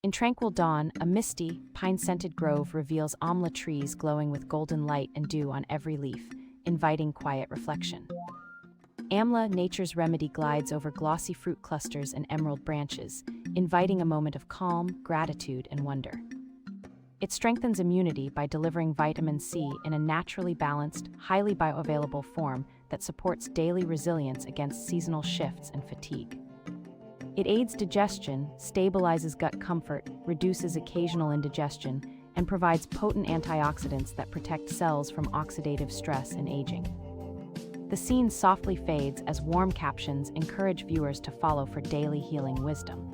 In tranquil dawn, a misty, pine-scented grove reveals Amla trees glowing with golden light and dew on every leaf, inviting quiet reflection. Amla, nature's remedy, glides over glossy fruit clusters and emerald branches, inviting a moment of calm, gratitude, and wonder. It strengthens immunity by delivering vitamin C in a naturally balanced, highly bioavailable form that supports daily resilience against seasonal shifts and fatigue. It aids digestion, stabilizes gut comfort, reduces occasional indigestion, and provides potent antioxidants that protect cells from oxidative stress and aging. The scene softly fades as warm captions encourage viewers to follow for daily healing wisdom.